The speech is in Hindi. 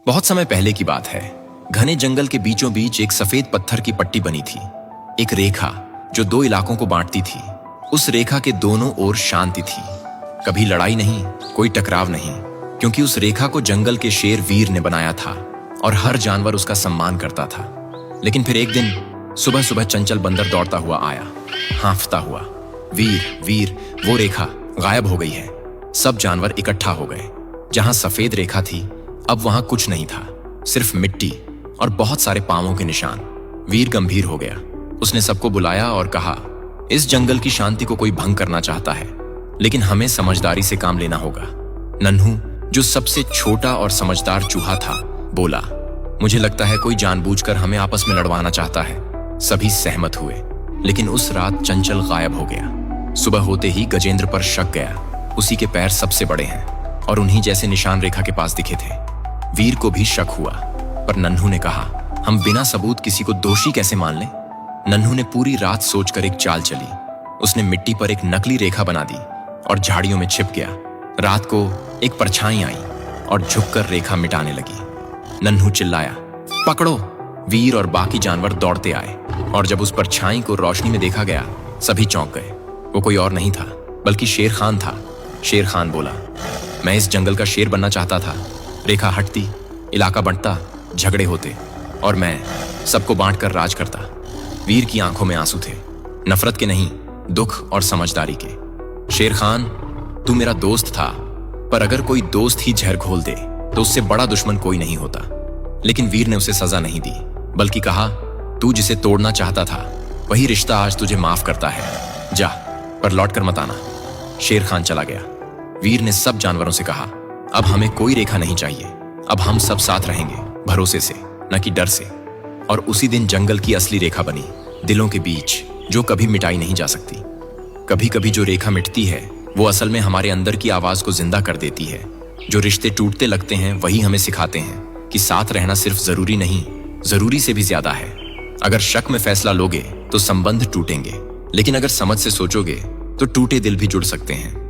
बहुत समय पहले की बात है। घने जंगल के बीचों बीच एक सफेद पत्थर की पट्टी बनी थी, एक रेखा जो दो इलाकों को बांटती थी। उस रेखा के दोनों ओर शांति थी, कभी लड़ाई नहीं, कोई टकराव नहीं, क्योंकि उस रेखा को जंगल के शेर वीर ने बनाया था और हर जानवर उसका सम्मान करता था। लेकिन फिर एक दिन सुबह सुबह चंचल बंदर दौड़ता हुआ आया, हांफता हुआ, वीर वीर। वो रेखा गायब हो गई है। सब जानवर इकट्ठा हो गए। जहां सफेद रेखा थी अब वहां कुछ नहीं था, सिर्फ मिट्टी और बहुत सारे पांवों के निशान। वीर गंभीर हो गया। उसने सबको बुलाया और कहा, इस जंगल की शांति को कोई भंग करना चाहता है, लेकिन हमें समझदारी से काम लेना होगा। नन्हू, जो सबसे छोटा और समझदार चूहा था, बोला, मुझे लगता है कोई जानबूझकर हमें आपस में लड़वाना चाहता है। सभी सहमत हुए, लेकिन उस रात चंचल गायब हो गया। सुबह होते ही गजेंद्र पर शक गया। उसी के पैर सबसे बड़े हैं और उन्हीं जैसे निशान रेखा के पास दिखे थे। वीर को भी शक हुआ, पर नन्हू ने कहा, हम बिना सबूत किसी को दोषी कैसे मान लें? नन्हू ने पूरी रात सोचकर एक चाल चली। उसने मिट्टी पर एक नकली रेखा बना दी और झाड़ियों में छिप गया। रात को एक परछाई आई और झुककर रेखा मिटाने लगी। नन्हू चिल्लाया, पकड़ो! वीर और बाकी जानवर दौड़ते आए और जब उस परछाई को रोशनी में देखा गया, सभी चौंक गए। वो कोई और नहीं था, बल्कि शेर खान था। शेर खान बोला, मैं इस जंगल का शेर बनना चाहता था। रेखा हटती, इलाका बंटता, झगड़े होते और मैं सबको बांटकर राज करता। वीर की आंखों में आंसू थे, नफरत के नहीं, दुख और समझदारी के। शेर खान, तू मेरा दोस्त था, पर अगर कोई दोस्त ही जहर घोल दे तो उससे बड़ा दुश्मन कोई नहीं होता। लेकिन वीर ने उसे सजा नहीं दी, बल्कि कहा, तू जिसे तोड़ना चाहता था वही रिश्ता आज तुझे माफ करता है। जा, पर लौट कर मत आना। शेर खान चला गया। वीर ने सब जानवरों से कहा, अब हमें कोई रेखा नहीं चाहिए। अब हम सब साथ रहेंगे, भरोसे से, न कि डर से। और उसी दिन जंगल की असली रेखा बनी, दिलों के बीच, जो कभी मिटाई नहीं जा सकती। कभी कभी जो रेखा मिटती है वो असल में हमारे अंदर की आवाज को जिंदा कर देती है। जो रिश्ते टूटते लगते हैं वही हमें सिखाते हैं कि साथ रहना सिर्फ जरूरी नहीं, जरूरी से भी ज्यादा है। अगर शक में फैसला लोगे तो संबंध टूटेंगे, लेकिन अगर समझ से सोचोगे तो टूटे दिल भी जुड़ सकते हैं।